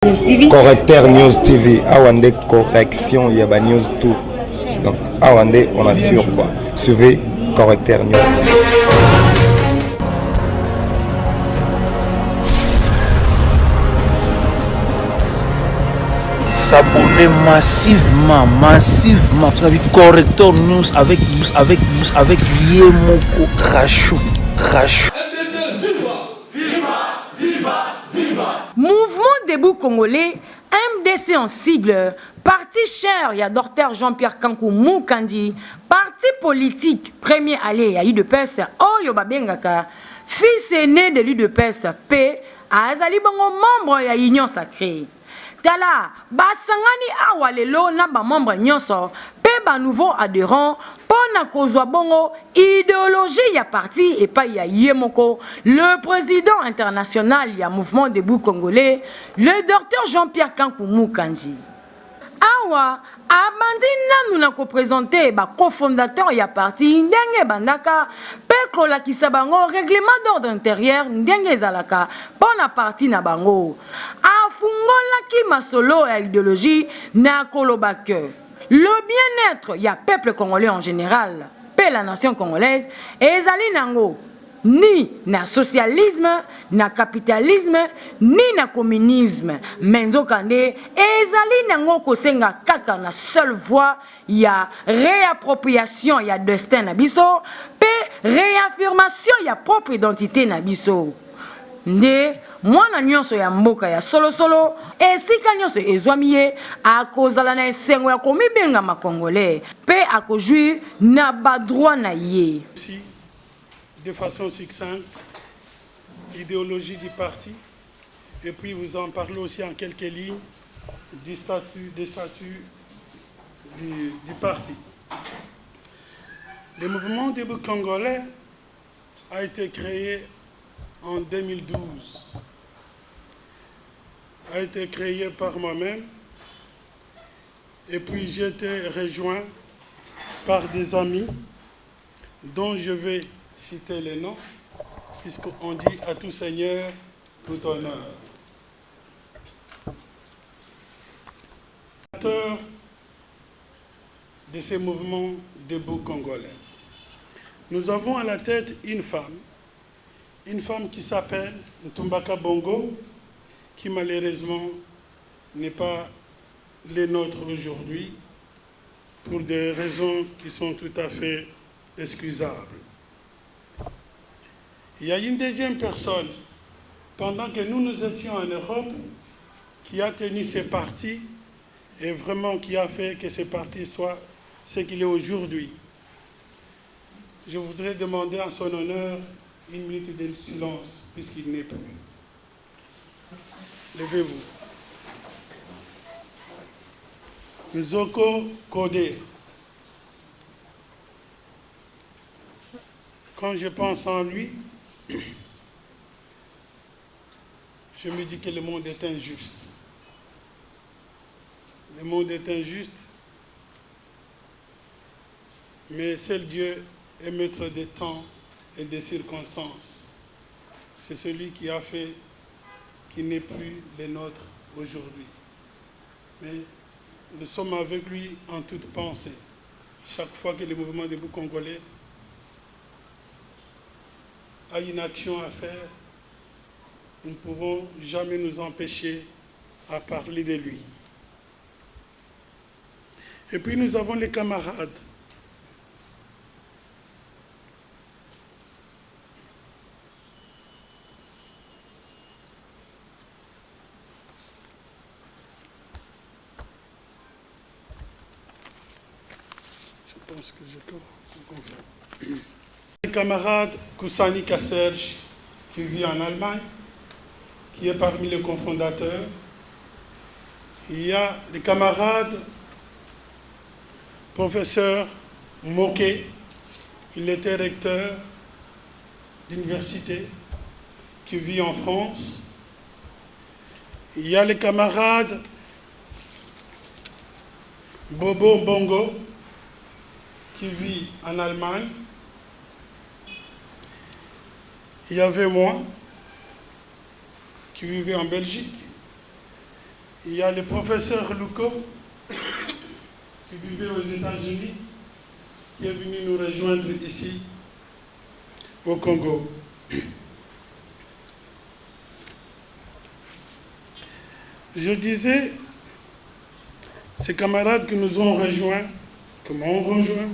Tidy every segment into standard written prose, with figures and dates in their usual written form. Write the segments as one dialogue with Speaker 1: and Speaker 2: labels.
Speaker 1: Correcteur News TV, Awande correction, il y a news tout. Donc Awande, on assure quoi. Suivez Correcteur News TV.
Speaker 2: S'abonner massivement Correcteur News avec Yemoko Rachou.
Speaker 3: Mouvement debout congolais, MDC en sigle, parti cher, il y a Dr Jean-Pierre Kankou Moukandi, parti politique, premier allé à l'UDPS, Oyo Babengaka, fils aîné de l'UDPS, P, Azali Bongo, membre de l'Union sacrée. Tala, basangani awa lelo na ba membre nyonso, pe ba nouveau adhérent, pona kozwa bongo idéologie ya parti et pas ya Yemoko, le président international ya mouvement debout congolais, le docteur Jean-Pierre Kankou Moukandi. Awa, abandi nanu na ko présenter ba cofondateur ya parti ndenge bandaka pe kolakisa bango règlement d'ordre intérieur ndenge ezalaka pona parti na bango. Afungolaki masolo ya idéologie na kolobake. Le bien-être ya peuple congolais en général, pe la nation congolaise ezali nango ni na socialisme, na capitalisme, ni na communisme. Menzo kande, ezali nango kosenga kaka na seule voie ya réappropriation ya destin na biso, pe réaffirmation ya propre identité na biso. Nde, mwana nyonso ya mboka ya solo esika nyonso ezwami ye akozala na esengo ya komibenga makongolais, pe akojui na badroit na ye.
Speaker 4: De façon succincte, l'idéologie du parti, et puis vous en parlez aussi en quelques lignes des statuts du parti. Le mouvement debout congolais a été créé en 2012, a été créé par moi-même, et puis j'ai été rejoint par des amis dont je vais citer les noms, puisqu'on dit à tout seigneur, tout honneur. De ces mouvements debout congolais. Nous avons à la tête une femme qui s'appelle Ntumbaka Bongo, qui malheureusement n'est pas les nôtres aujourd'hui, pour des raisons qui sont tout à fait excusables. Il y a une deuxième personne, pendant que nous étions en Europe, qui a tenu ce parti et vraiment qui a fait que ce parti soit ce qu'il est aujourd'hui. Je voudrais demander en son honneur une minute de silence, puisqu'il n'est plus. Levez-vous. Nzoko Kodé. Quand je pense en lui, je me dis que le monde est injuste. Le monde est injuste, mais seul Dieu est maître des temps et des circonstances. C'est celui qui a fait qu'il n'est plus le nôtre aujourd'hui. Mais nous sommes avec lui en toute pensée. Chaque fois que le mouvement debout congolais a une action à faire, nous ne pouvons jamais nous empêcher à parler de lui. Et puis nous avons les camarades. Je pense que j'ai compris. Les camarades Koussani Kasserj, qui vit en Allemagne, qui est parmi les cofondateurs. Il y a les camarades professeur Moké, il était recteur d'université, qui vit en France. Il y a les camarades Bobo Bongo, qui vit en Allemagne. Il y avait moi, qui vivait en Belgique. Il y a le professeur Luko, qui vivait aux États-Unis, qui est venu nous rejoindre ici, au Congo. Je disais, ces camarades qui nous ont rejoints, qui m'ont rejoint,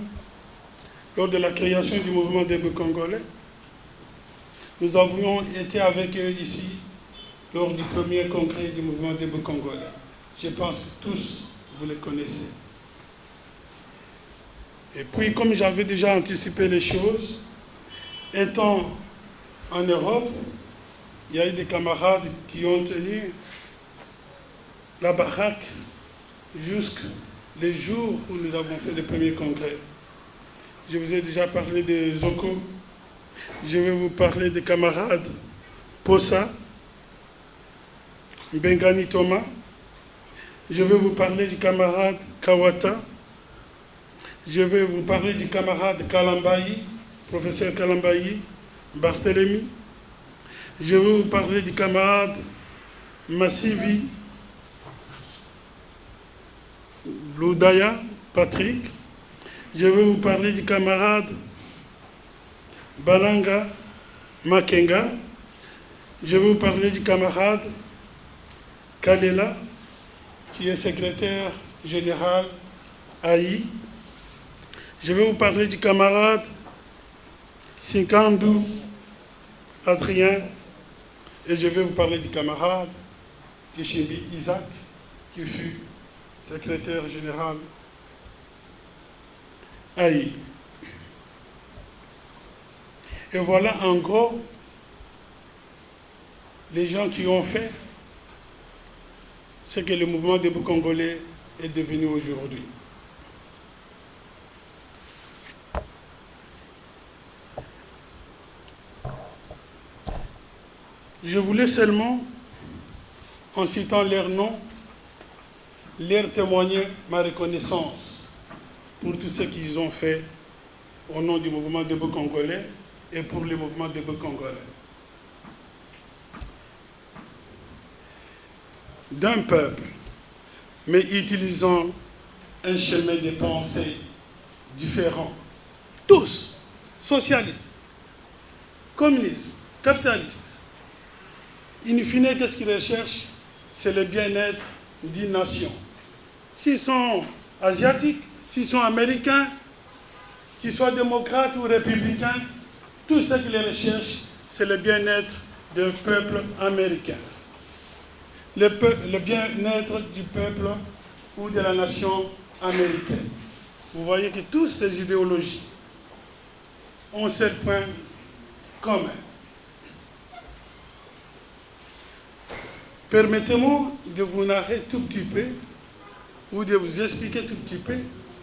Speaker 4: lors de la création du mouvement debout congolais, nous avions été avec eux ici, lors du premier congrès du mouvement debout congolais. Je pense que tous, vous les connaissez. Et puis, comme j'avais déjà anticipé les choses, étant en Europe, il y a eu des camarades qui ont tenu la baraque jusqu'au jour où nous avons fait le premier congrès. Je vous ai déjà parlé de Zoko. Je vais vous parler des camarades Posa, Bengani Thomas. Je vais vous parler du camarade Kawata. Je vais vous parler du camarade Kalambayi, professeur Kalambayi, Barthélemy. Je vais vous parler du camarade Massivi, Loudaya, Patrick. Je vais vous parler du camarade Balanga Makenga. Je vais vous parler du camarade Kalela, qui est secrétaire général AI. Je vais vous parler du camarade Sinkandou Adrien. Et je vais vous parler du camarade Kishimbi Isaac, qui fut secrétaire général AI. Et voilà en gros les gens qui ont fait ce que le mouvement debout congolais est devenu aujourd'hui. Je voulais seulement, en citant leurs noms, leur témoigner ma reconnaissance pour tout ce qu'ils ont fait au nom du mouvement debout congolais et pour le mouvement debout congolais. D'un peuple, mais utilisant un chemin de pensée différent. Tous, socialistes, communistes, capitalistes. In fine, qu'est-ce qu'ils recherchent? C'est le bien-être d'une nation. S'ils sont asiatiques, s'ils sont américains, qu'ils soient démocrates ou républicains, tout ce qu'ils recherchent, c'est le bien-être du peuple américain. Le bien-être du peuple ou de la nation américaine. Vous voyez que toutes ces idéologies ont ce point commun. Permettez-moi de vous narrer tout petit peu, ou de vous expliquer tout petit peu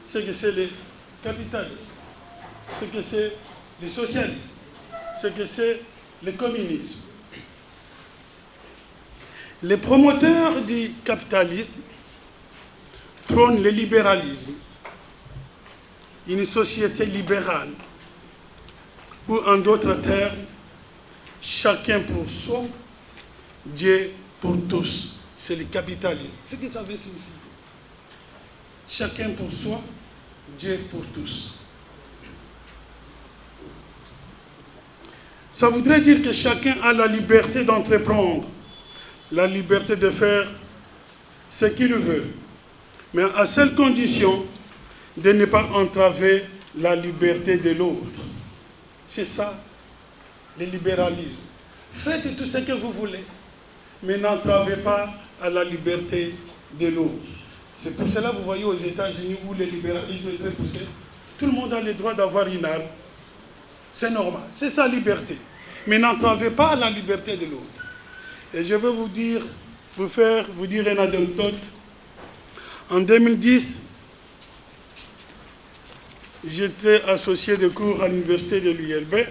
Speaker 4: ce que c'est les capitalistes, ce que c'est les socialistes, ce que c'est le communisme. Les promoteurs du capitalisme prônent le libéralisme, une société libérale, ou en d'autres termes, chacun pour soi, Dieu pour tous. C'est le capitalisme. Ce que ça veut signifier. Chacun pour soi, Dieu pour tous. Ça voudrait dire que chacun a la liberté d'entreprendre, la liberté de faire ce qu'il veut, mais à seule condition de ne pas entraver la liberté de l'autre. C'est ça, le libéralisme. Faites tout ce que vous voulez, mais n'entravez pas à la liberté de l'autre. C'est pour cela que vous voyez aux États-Unis où le libéralisme est très poussé, tout le monde a le droit d'avoir une arme. C'est normal, c'est sa liberté. Mais n'entravez pas à la liberté de l'autre. Et je vais vous dire une anecdote. En 2010, j'étais associé de cours à l'université de l'ULB.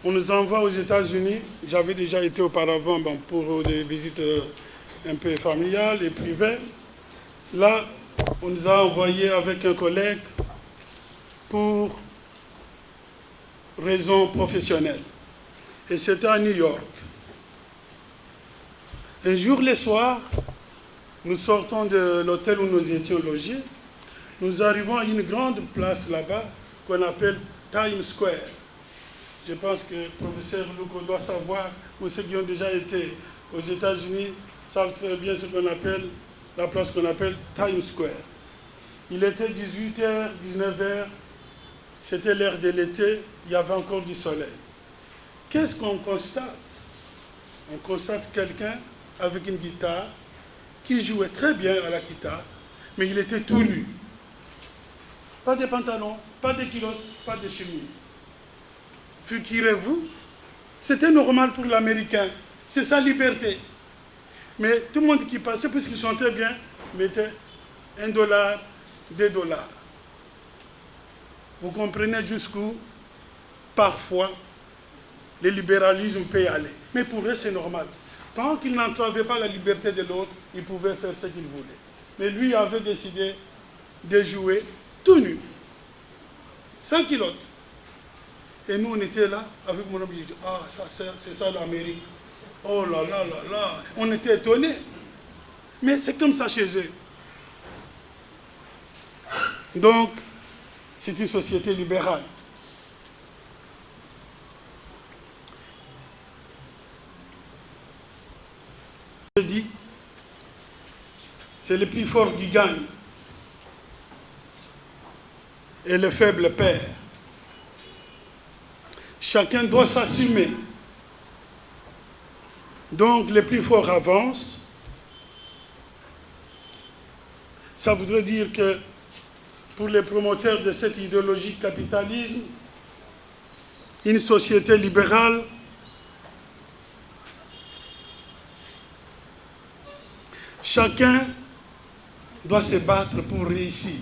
Speaker 4: On nous envoie aux États-Unis. J'avais déjà été auparavant pour des visites un peu familiales et privées. Là, on nous a envoyés avec un collègue pour raisons professionnelles. Et c'était à New York. Un jour, le soir, nous sortons de l'hôtel où nous étions logés. Nous arrivons à une grande place là-bas qu'on appelle Times Square. Je pense que le professeur Luko doit savoir, ou ceux qui ont déjà été aux États-Unis savent très bien ce qu'on appelle la place qu'on appelle Times Square. Il était 18h, 19h, c'était l'heure de l'été, il y avait encore du soleil. Qu'est-ce qu'on constate? On constate quelqu'un avec une guitare qui jouait très bien à la guitare, mais il était tout nu. Pas de pantalon, pas de culotte, pas de chemise. Figurez-vous, c'était normal pour l'Américain, c'est sa liberté. Mais tout le monde qui passait, puisqu'il chantait bien, mettait $1, $2. Vous comprenez jusqu'où, parfois, le libéralisme peut y aller. Mais pour eux, c'est normal. Tant qu'il n'entravait pas la liberté de l'autre, il pouvait faire ce qu'il voulait. Mais lui avait décidé de jouer tout nu, sans culotte. Et nous, on était là, avec mon homme, il dit, ah, ça, c'est ça l'Amérique. Oh là là là là, on était étonnés. Mais c'est comme ça chez eux. Donc, c'est une société libérale. Je dis, c'est le plus fort qui gagne. Et le faible perd. Chacun doit s'assumer. Donc, le plus fort avance. Ça voudrait dire que pour les promoteurs de cette idéologie capitalisme, une société libérale chacun doit se battre pour réussir.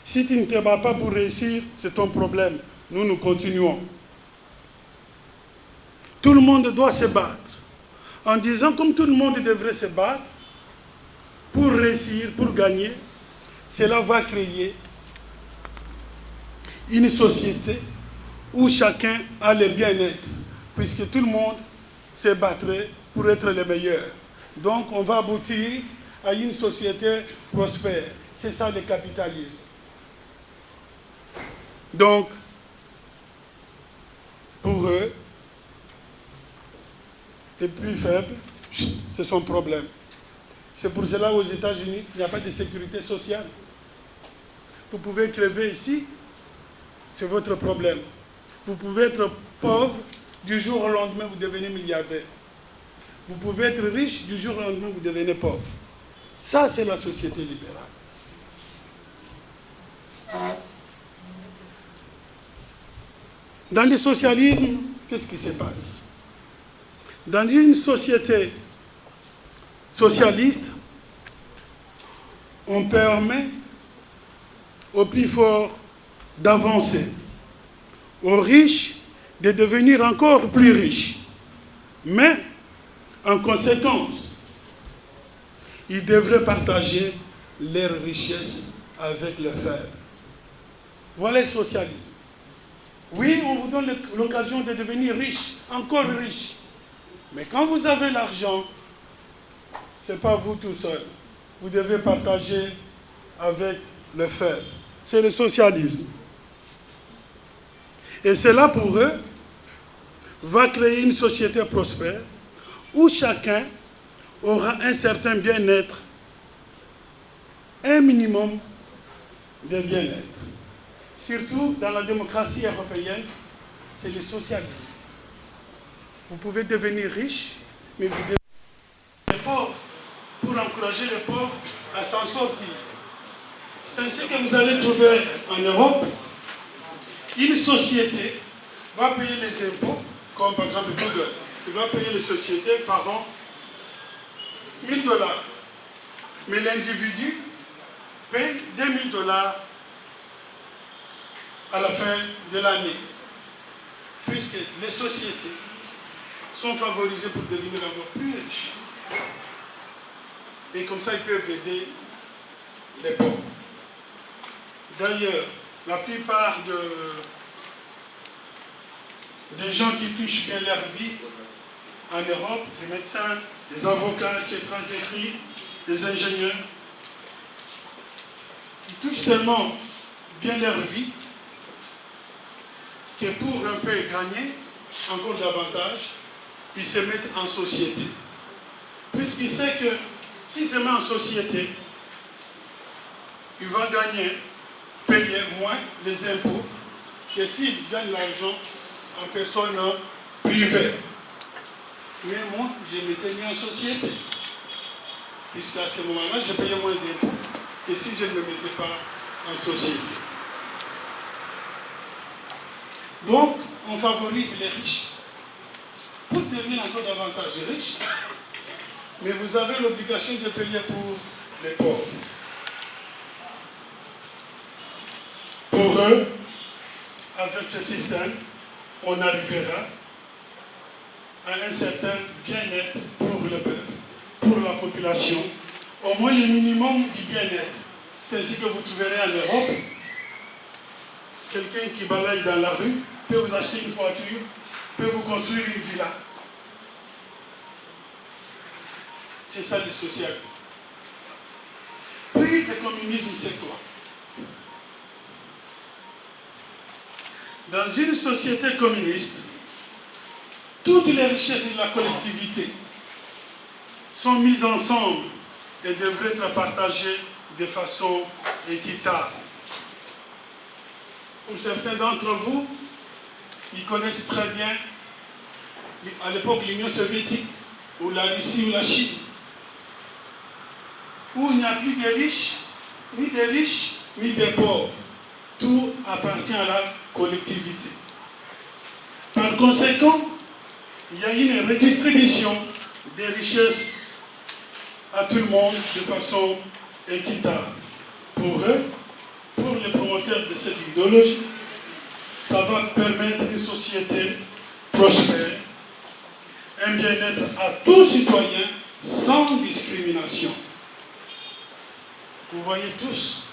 Speaker 4: Si tu ne te bats pas pour réussir, c'est ton problème. Nous continuons. Tout le monde doit se battre. En disant comme tout le monde devrait se battre pour réussir, pour gagner, cela va créer une société où chacun a le bien-être, puisque tout le monde se battrait pour être le meilleur. Donc on va aboutir à une société prospère. C'est ça le capitalisme. Donc, pour eux, les plus faibles, c'est son problème. C'est pour cela aux États-Unis, il n'y a pas de sécurité sociale. Vous pouvez crever ici, c'est votre problème. Vous pouvez être pauvre, du jour au lendemain, vous devenez milliardaire. Vous pouvez être riche, du jour au lendemain, vous devenez pauvre. Ça, c'est la société libérale. Dans le socialisme, qu'est-ce qui se passe? Dans une société socialiste, on permet aux plus forts d'avancer, aux riches de devenir encore plus riches. Mais, en conséquence, ils devraient partager leurs richesses avec les faibles. Voilà le socialisme. Oui, on vous donne l'occasion de devenir riche, encore riche. Mais quand vous avez l'argent, ce n'est pas vous tout seul. Vous devez partager avec le faible. C'est le socialisme. Et cela, pour eux, va créer une société prospère où chacun aura un certain bien-être, un minimum de bien-être. Surtout dans la démocratie européenne, c'est le socialisme. Vous pouvez devenir riche, mais vous devez être pauvre pour encourager les pauvres à s'en sortir. C'est ainsi que vous allez trouver en Europe, une société va payer les impôts, comme par exemple Google. Il va payer les sociétés par an $1000. Mais l'individu paye $2000 à la fin de l'année. Puisque les sociétés sont favorisées pour devenir encore plus riches. Et comme ça, ils peuvent aider les pauvres. D'ailleurs, la plupart des gens qui touchent bien leur vie en Europe, des médecins, des avocats, etc., des ingénieurs. Ils touchent tellement bien leur vie que pour un peu gagner encore davantage, ils se mettent en société. Puisqu'il sait que s'il se met en société, il va gagner, payer moins les impôts que s'il gagne l'argent en personne privée. Mais moi, je m'étais mis en société. Puisqu'à ce moment-là, je payais moins d'impôts que si je ne me mettais pas en société. Donc, on favorise les riches pour devenir encore davantage riches. Mais vous avez l'obligation de payer pour les pauvres. Pour eux, avec ce système, on arrivera à un certain bien-être pour le peuple, pour la population, au moins le minimum du bien-être. C'est ainsi que vous trouverez en Europe quelqu'un qui balaye dans la rue, peut vous acheter une voiture, peut vous construire une villa. C'est ça le socialisme. Puis le communisme, c'est quoi? Dans une société communiste, toutes les richesses de la collectivité sont mises ensemble et devraient être partagées de façon équitable. Pour certains d'entre vous, ils connaissent très bien, à l'époque, l'Union soviétique, ou la Russie, ou la Chine, où il n'y a plus de riches, ni des pauvres. Tout appartient à la collectivité. Par conséquent, il y a une redistribution des richesses à tout le monde de façon équitable. Pour eux, pour les promoteurs de cette idéologie, ça va permettre une société prospère, un bien-être à tous citoyens sans discrimination. Vous voyez tous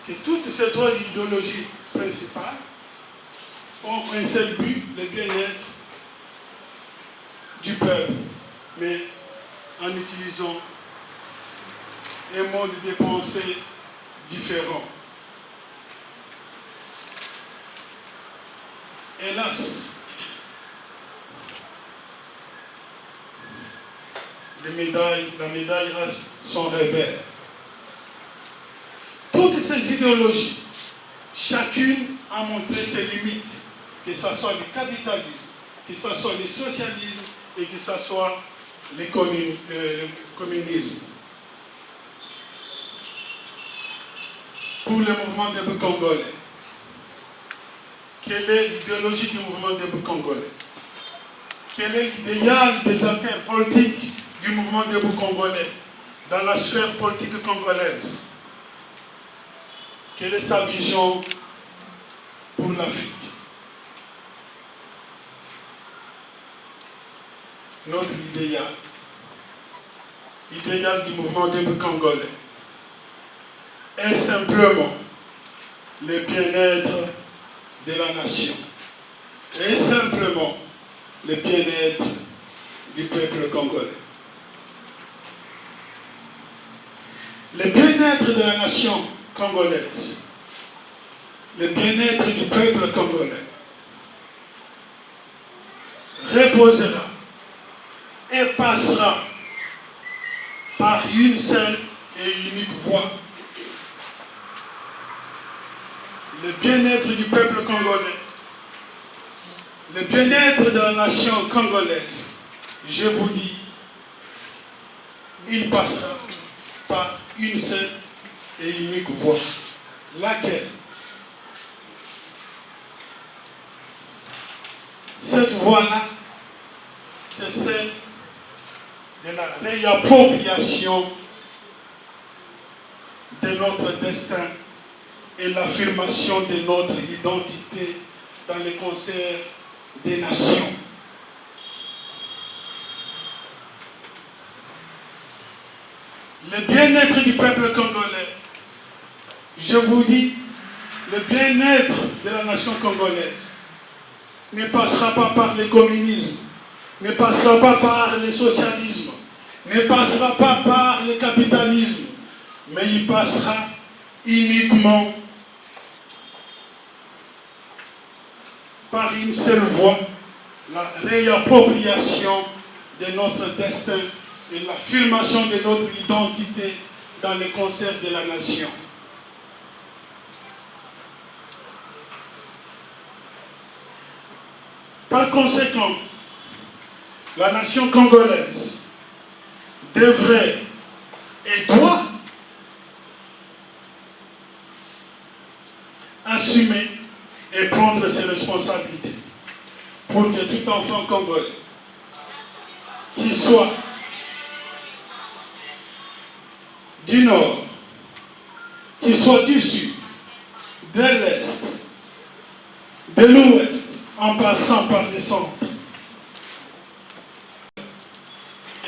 Speaker 4: que toutes ces trois idéologies principales ont un seul but, le bien-être du peuple, mais en utilisant un mode de pensée différent. Hélas, la médaille a son revers. Toutes ces idéologies, chacune a montré ses limites, que ce soit le capitalisme, que ce soit le socialisme et que ce soit le communisme. Pour le mouvement debout congolais, quelle est l'idéologie du mouvement debout congolais? Quel est l'idéal des acteurs politiques du mouvement debout congolais dans la sphère politique congolaise? Quelle est sa vision pour l'Afrique? Notre idéal du mouvement debout congolais, est simplement le bien-être de la nation, est simplement le bien-être du peuple congolais. Le bien-être de la nation congolaise, le bien-être du peuple congolais reposera et passera par une seule et unique voie. Le bien-être du peuple congolais, le bien-être de la nation congolaise, je vous dis, il passera par une seule et unique voie. Laquelle? Cette voie-là, c'est celle de la réappropriation de notre destin et l'affirmation de notre identité dans le concert des nations. Le bien-être du peuple congolais, je vous dis, le bien-être de la nation congolaise ne passera pas par le communisme, ne passera pas par le socialisme, ne passera pas par le capitalisme, mais il passera uniquement par une seule voie, la réappropriation de notre destin et l'affirmation de notre identité dans le concert de la nation. Par conséquent, la nation congolaise devrait et doit assumer et prendre ses responsabilités pour que tout enfant congolais, qu'il soit du nord, qu'il soit du sud, de l'est, de l'ouest, en passant par les centres,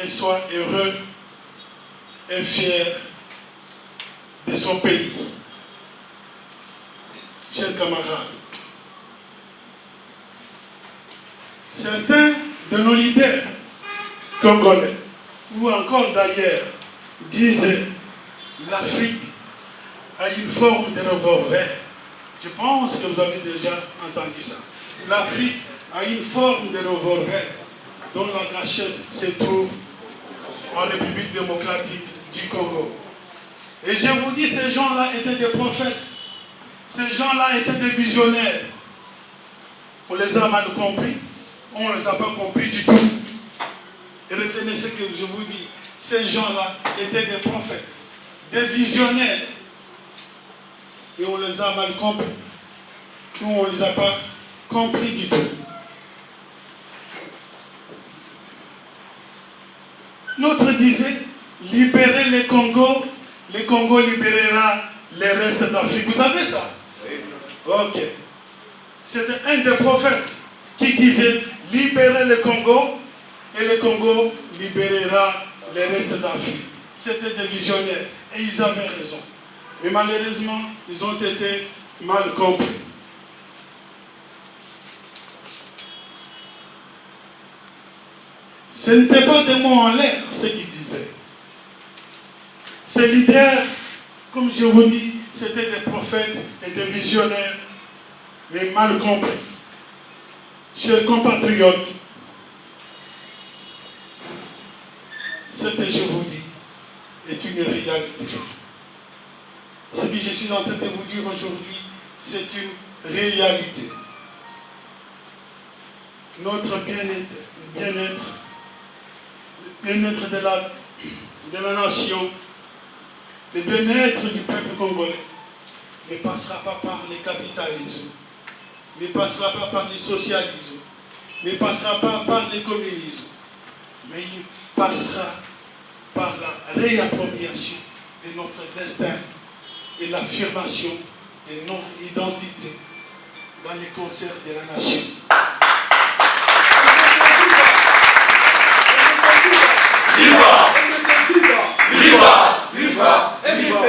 Speaker 4: et soit heureux et fier de son pays. Chers camarades, certains de nos leaders congolais, ou encore d'ailleurs, disaient l'Afrique a une forme de revolver. Je pense que vous avez déjà entendu ça. L'Afrique a une forme de revolver dont la gâchette se trouve en République démocratique du Congo. Et je vous dis, ces gens-là étaient des prophètes. Ces gens-là étaient des visionnaires. On les a mal compris. On ne les a pas compris du tout. Et retenez ce que je vous dis. Ces gens-là étaient des prophètes, des visionnaires. Et on les a mal compris. Nous, on ne les a pas compris du tout. L'autre disait, libérer le Congo libérera le reste d'Afrique. Vous savez ça? Oui. Ok. C'était un des prophètes qui disait, libérer le Congo et le Congo libérera le reste d'Afrique. C'était des visionnaires et ils avaient raison. Mais malheureusement, ils ont été mal compris. Ce n'était pas des mots en l'air, ce qu'ils disaient. Ces leaders, comme je vous dis, c'était des prophètes et des visionnaires, mais mal compris. Chers compatriotes, ce que je vous dis est une réalité. Ce que je suis en train de vous dire aujourd'hui, c'est une réalité. Notre bien-être de la nation, le bien-être du peuple congolais ne passera pas par le capitalisme, ne passera pas par le socialisme, ne passera pas par le communisme, mais il passera par la réappropriation de notre destin et l'affirmation de notre identité dans les concerts de la nation.
Speaker 5: Viva! Viva! Viva! MDC!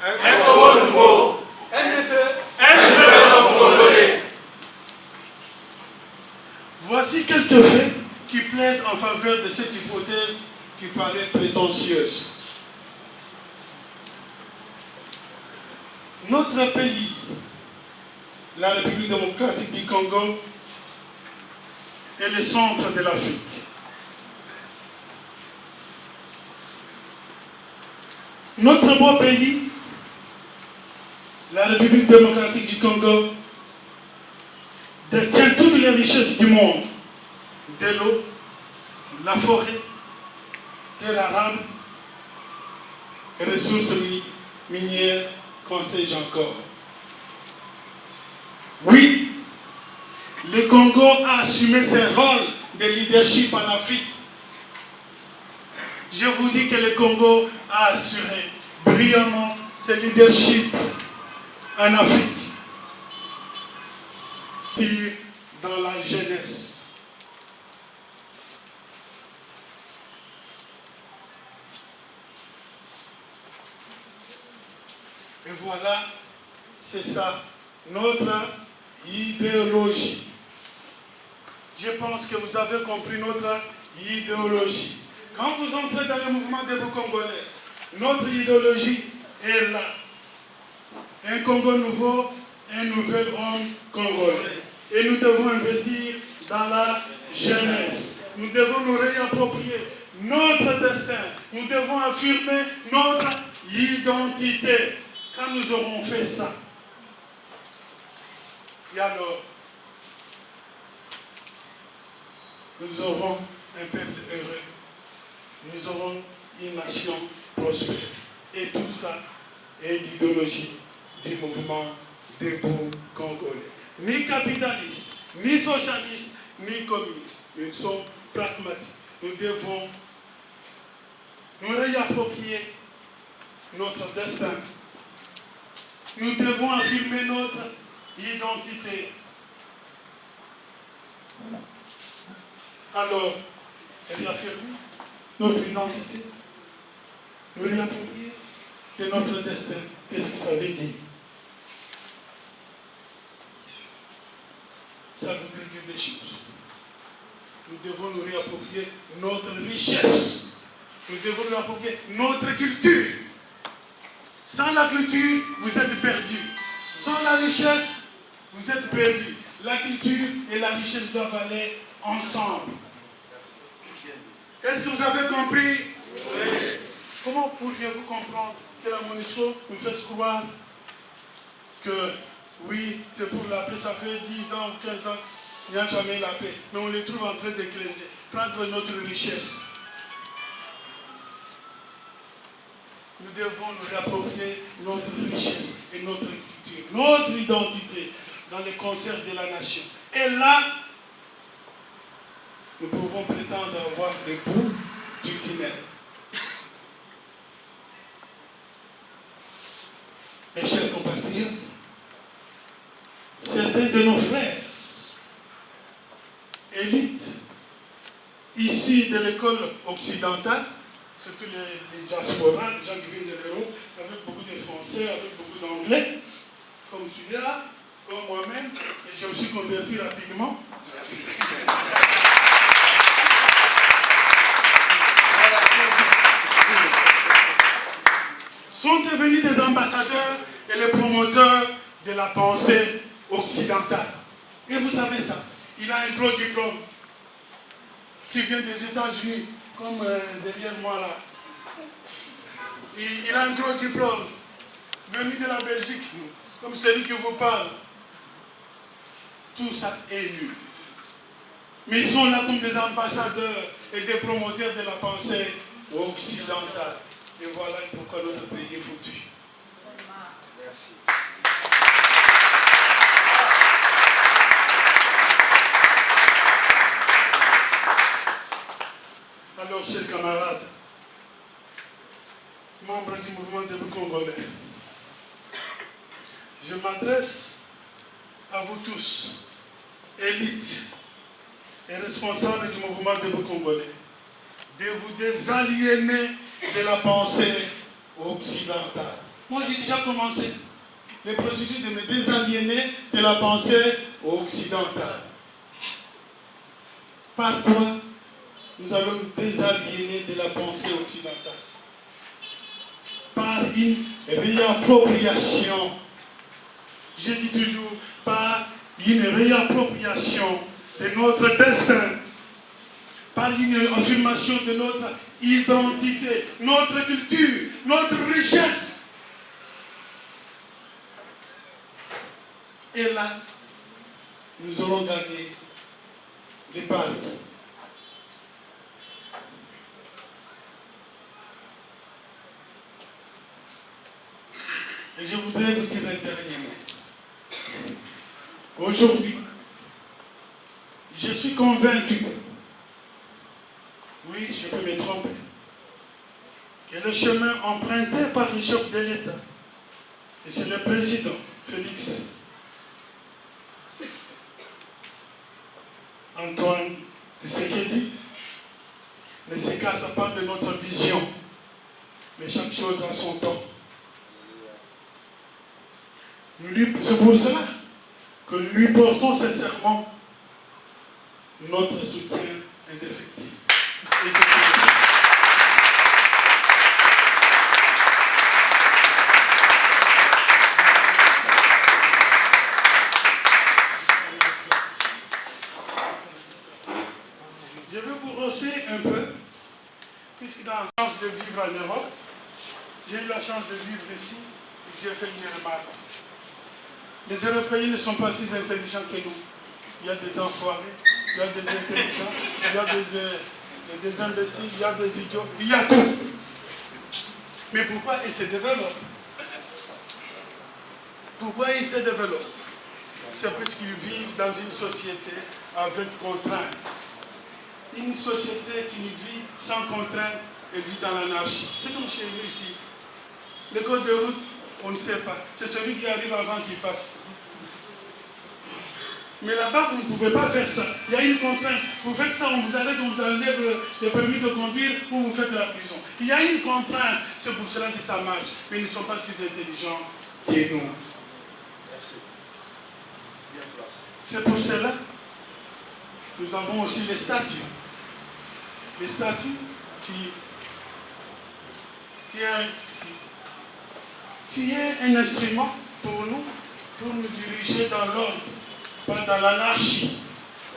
Speaker 5: Un Congo nouveau! MDC! Un gouvernement congolais!
Speaker 4: Voici quelques faits qui plaident en faveur de cette hypothèse qui paraît prétentieuse. Notre pays, la République démocratique du Congo, est le centre de l'Afrique. Notre beau pays, la République démocratique du Congo, détient toutes les richesses du monde, de l'eau, la forêt, terre arable, ressources minières, qu'en sais-je encore. Oui, le Congo a assumé ses rôles de leadership en Afrique. Je vous dis que le Congo a assuré brillamment ce leadership en Afrique. Dans la jeunesse. Et voilà, c'est ça, notre idéologie. je pense que vous avez compris notre idéologie. Quand vous entrez dans le mouvement Debout Congolais, notre idéologie est là. Un Congo nouveau, un nouvel homme congolais. Et nous devons investir dans la jeunesse. Nous devons nous réapproprier notre destin. Nous devons affirmer notre identité. Quand nous aurons fait ça, et alors, nous aurons un peuple heureux. Nous aurons une nation prospère. Et tout ça est l'idéologie du mouvement Debout Congolais. Ni capitaliste, ni socialiste, ni communiste. Nous sommes pragmatiques. Nous devons nous réapproprier notre destin. Nous devons affirmer notre identité. Alors, réaffirmer notre identité, nous réapproprier de notre destin. Qu'est-ce que ça veut dire? Ça veut dire des choses. Nous devons nous réapproprier notre richesse. Nous devons nous réapproprier notre culture. Sans la culture, vous êtes perdus. Sans la richesse, vous êtes perdus. La culture et la richesse doivent aller ensemble. Est-ce que vous avez compris? Oui. Comment pourriez-vous comprendre que la MONUSCO nous fasse croire que oui, c'est pour la paix, ça fait 10 ans, 15 ans, il n'y a jamais la paix. Mais on les trouve en train d'écraser, prendre notre richesse. Nous devons nous réapproprier notre richesse et notre culture, notre identité dans les concerts de la nation. Et là, nous pouvons prétendre avoir le bout du tunnel. Mes chers compatriotes, certains de nos frères, élites, ici de l'école occidentale, surtout les diasporas, les gens qui viennent de l'Europe, avec beaucoup de Français, avec beaucoup d'Anglais, comme celui-là, comme moi-même, et je me suis converti rapidement. Sont devenus des ambassadeurs et les promoteurs de la pensée occidentale. Et vous savez ça, il a un gros diplôme qui vient des États-Unis, comme derrière moi là. Il a un gros diplôme venu de la Belgique, comme celui qui vous parle. Tout ça est nul. Mais ils sont là comme des ambassadeurs et des promoteurs de la pensée occidentale. Et voilà pourquoi notre pays est foutu.
Speaker 2: Merci.
Speaker 4: Alors, chers camarades, membres du mouvement Debout Congolais, je m'adresse à vous tous, élites et responsables du mouvement Debout Congolais, de vous désaliéner de la pensée occidentale. Moi, j'ai déjà commencé le processus de me désaliéner de la pensée occidentale. Par quoi nous allons nous désaliéner de la pensée occidentale? Par une réappropriation. Je dis toujours, par une réappropriation de notre destin, par une affirmation de notre identité, notre culture, notre richesse. Et là, nous aurons gagné les paris. Et je voudrais vous dire un dernier mot. Aujourd'hui, je suis convaincu, oui, je peux me tromper, que le chemin emprunté par le chef de l'État, et c'est le président Félix Antoine Tshisekedi, ne s'écarte pas de notre vision, mais chaque chose a son temps. C'est pour cela que nous lui portons sincèrement notre soutien indéfectible. Et je vous remercie. Je vais vous rosser un peu, puisque dans la chance de vivre en Europe, j'ai eu la chance de vivre ici et j'ai fait une remarque. Les Européens ne sont pas si intelligents que nous. Il y a des enfoirés, il y a des intelligents, il y a des imbéciles, il y a des idiots, il y a tout. Mais pourquoi ils se développent? Pourquoi ils se développent? C'est parce qu'ils vivent dans une société avec contraintes. Une société qui vit sans contrainte et vit dans l'anarchie. C'est comme chez nous ici. Le code de route, on ne sait pas. C'est celui qui arrive avant qui passe. Mais là-bas, vous ne pouvez pas faire ça. Il y a une contrainte. Vous faites ça, on vous arrête, on vous enlève le permis de conduire ou vous faites la prison. Il y a une contrainte. C'est pour cela que ça marche. Mais ils ne sont pas si intelligents que nous.
Speaker 5: Merci. Bien placé.
Speaker 4: C'est pour cela que nous avons aussi les statuts. Les statuts qui est un instrument pour nous diriger dans l'ordre, pas dans l'anarchie.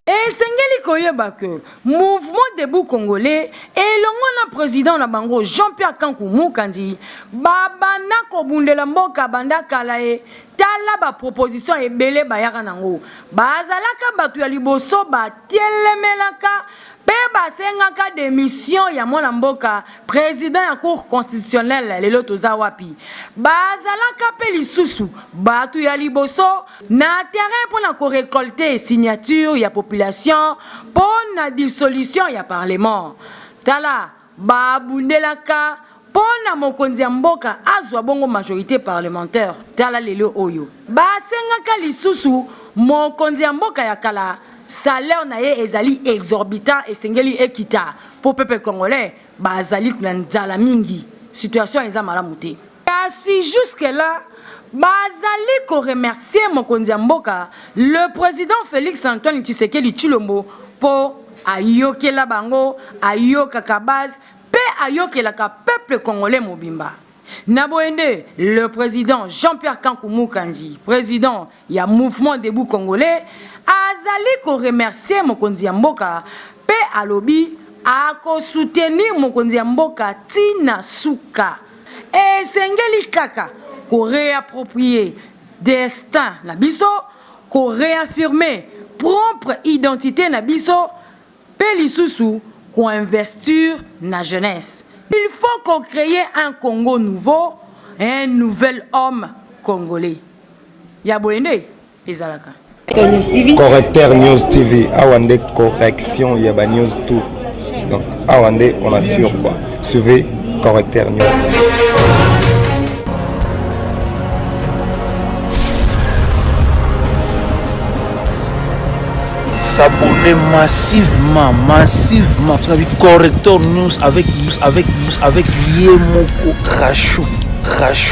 Speaker 3: esengeli koyeba ke mouvement debout congolais elongo na président na bango Jean-Pierre Kankou Mukandi babanda kobundela mboka banda kala ye tala ba proposition ebele bayaka nango bazalaka batu ya liboso batelemelaka pe basengaka démission ya mwana mboka président ya cour constitutionnelle lelo toza wapi bazalaka pe lisusu batu ya liboso na terrain pona ko récolter signature ya population pona dissolution ya parlement tala babundelaka pona mokonzi ya mboka azwa bongo majorité parlementaire tala lelo oyo basengaka lisusu mokonzi ya mboka ya kala salaire na ye ezali exorbitant esengeli ekita pour peuple congolais bazali kuna nzala mingi situation eza malamu te kasi jusque là bazali ko remercier mokonzi ya mboka le président Félix Antoine Tshisekedi Tshilombo po ayokela bango ayokaka base pe ayokelaka peuple congolais mobimba na boende le président Jean-Pierre Kankou Mukandi président ya mouvement debout congolais azali ko remercier mokonzi ya mboka pe alobi ako soutenir mokonzi ya mboka tina suka esengeli kaka ko réapproprier destin na biso ko réaffirmer propre identité na biso pe lisusu ko investir na jeunesse. Il faut qu'on crée un Congo nouveau, un nouvel homme congolais. Yaboende ezalaka.
Speaker 1: Correcteur News TV, Awande correction, Yaba News tout. Donc, Awande, on assure quoi. Suivez Correcteur News TV.
Speaker 6: S'abonner massivement. Correcteur News avec Yemoko Rachou.